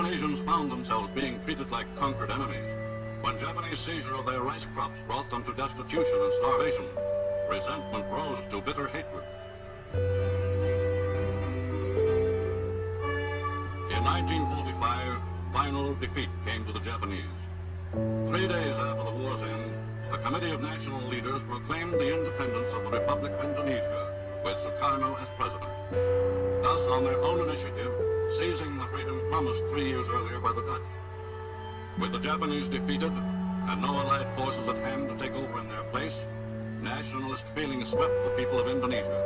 Indonesians found themselves being treated like conquered enemies when Japanese seizure of their rice crops brought them to destitution and starvation. Resentment rose to bitter hatred. In 1945, final defeat came to the Japanese. 3 days after the war's end, a committee of national leaders proclaimed the independence of the Republic of Indonesia, with Sukarno as president. Thus, on their own initiative, seizing the freedom promised 3 years earlier by the Dutch. With the Japanese defeated and no allied forces at hand to take over in their place, nationalist feeling swept the people of Indonesia.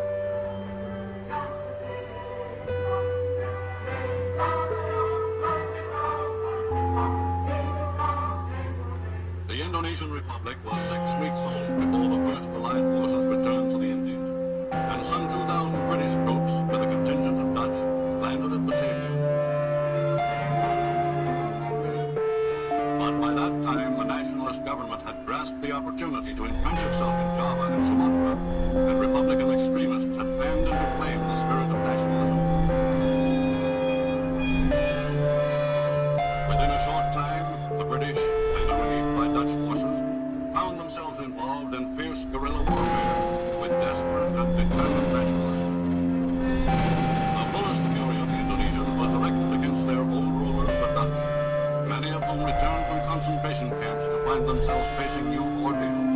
The Indonesian Republic was 6 weeks old before the first allied forces returned to the Indies, and some 2,000 British troops with a contingent of Dutch landed at Batavia. But by that time, the nationalist government had grasped the opportunity to entrench itself in Java and Sumatra, and Republican extremists had fanned into flame the spirit of nationalism. Within a short time, the British, later relieved by Dutch forces, found themselves involved in fierce guerrilla warfare with desperate and determined nationalists. The fullest fury of the Indonesians was directed against their old rulers, the Dutch, many of whom returned from concentration camps to find themselves facing new ordeals.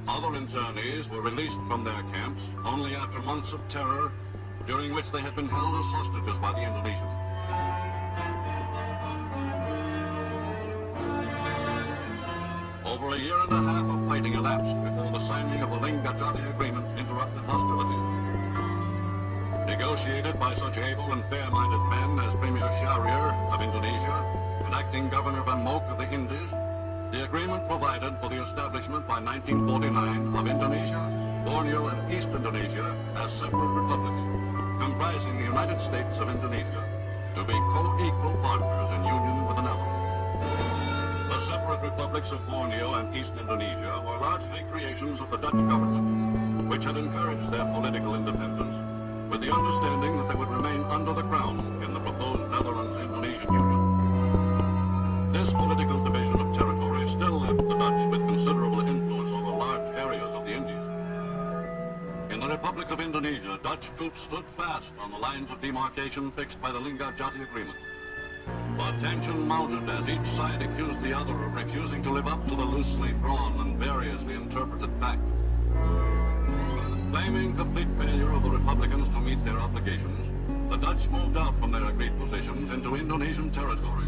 Other internees were released from their camps only after months of terror, during which they had been held as hostages by the Indonesians. Over a year and a half of fighting elapsed before the signing of the Linggadjati Agreement interrupted hostilities. Negotiated by such able and fair-minded men as Premier Syahrir of Indonesia and Acting Governor Van Mook of the Indies, the agreement provided for the establishment by 1949 of Indonesia, Borneo, and East Indonesia as separate republics, comprising the United States of Indonesia, to be co-equal partners in union with the Netherlands. The separate republics of Borneo and East Indonesia were largely creations of the Dutch government, which had encouraged their political independence, with the understanding that they would remain under the crown in the proposed Netherlands-Indonesian Union. This political division of territory still left the Dutch with considerable influence over large areas of the Indies. In the Republic of Indonesia, Dutch troops stood fast on the lines of demarcation fixed by the Linggadjati Agreement. But tension mounted as each side accused the other of refusing to live up to the loosely drawn and variously interpreted pact. Claiming complete failure of the Republicans to meet their obligations, the Dutch moved out from their agreed positions into Indonesian territory.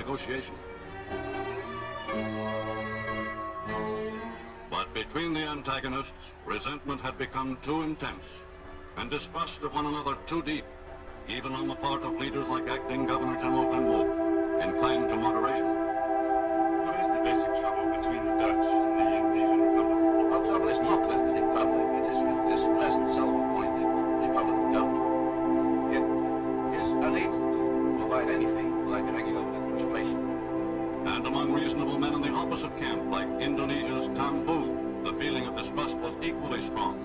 negotiation. But between the antagonists, resentment had become too intense, and distrust of one another too deep, even on the part of leaders like Acting Governor General Van Mook, inclined to moderation. What is the basic trouble between the Dutch and the Indonesian Republic? Our trouble is not with the Republic, it is with this present self-appointed Republican government. It is unable to provide anything like a regular administration. And among reasonable men in the opposite camp, like Indonesia's Tambu, the feeling of distrust was equally strong.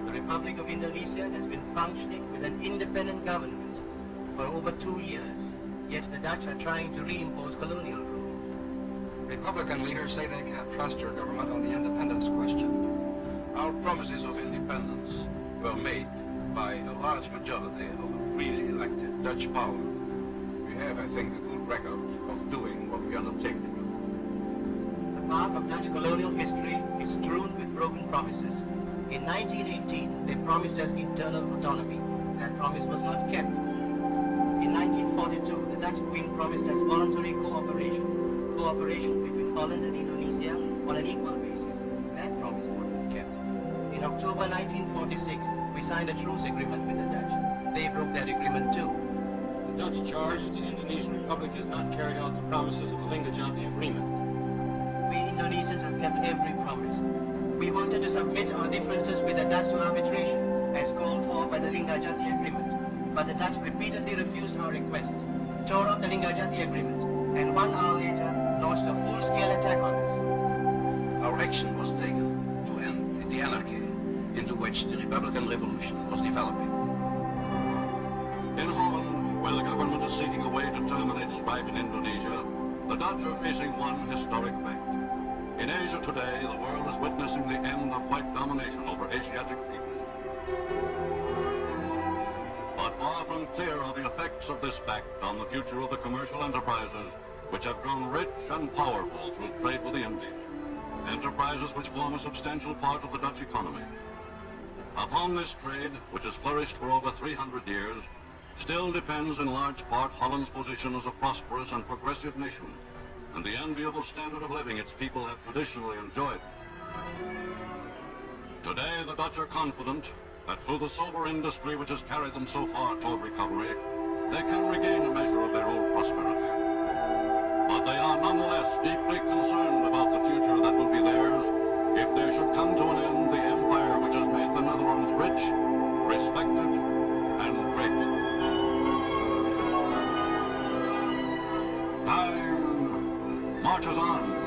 The Republic of Indonesia has been functioning with an independent government for over 2 years, yet the Dutch are trying to reimpose colonial rule. Republican leaders say they can't trust your government on the independence question. Our promises of independence were made by a large majority of freely elected Dutch power. We have, I think, a good record of doing what we undertake. The path of Dutch colonial history is strewn with broken promises. In 1918, they promised us internal autonomy. That promise was not kept. In 1942, the Dutch Queen promised us voluntary cooperation between Holland and Indonesia on an equal basis. That promise wasn't kept. In October 1946, we signed a truce agreement with the Dutch. They broke that agreement too. The Dutch charge that the Indonesian Republic has not carried out the promises of the Linggadjati Agreement. We Indonesians have kept every promise. We wanted to submit our differences with the Dutch to arbitration, as called for by the Linggadjati Agreement. But the Dutch repeatedly refused our requests, tore up the Linggadjati Agreement, and 1 hour later launched a full-scale attack on us. Our action was taken to end the anarchy into which the Republican Revolution was developing. In Holland, where the government is seeking a way to terminate strife in Indonesia, the Dutch are facing one historic fact. In Asia today, the world is witnessing the end of white domination over Asiatic people. But far from clear are the effects of this fact on the future of the commercial enterprises which have grown rich and powerful through trade with the Indies, enterprises which form a substantial part of the Dutch economy. Upon this trade, which has flourished for over 300 years, still depends in large part Holland's position as a prosperous and progressive nation, and the enviable standard of living its people have traditionally enjoyed. Today, the Dutch are confident that through the sober industry which has carried them so far toward recovery, they can regain a measure of their old prosperity. But they are nonetheless deeply concerned about the future that will be theirs if there should come to an end the empire which has made the Netherlands rich, respected, and great. Time marches on.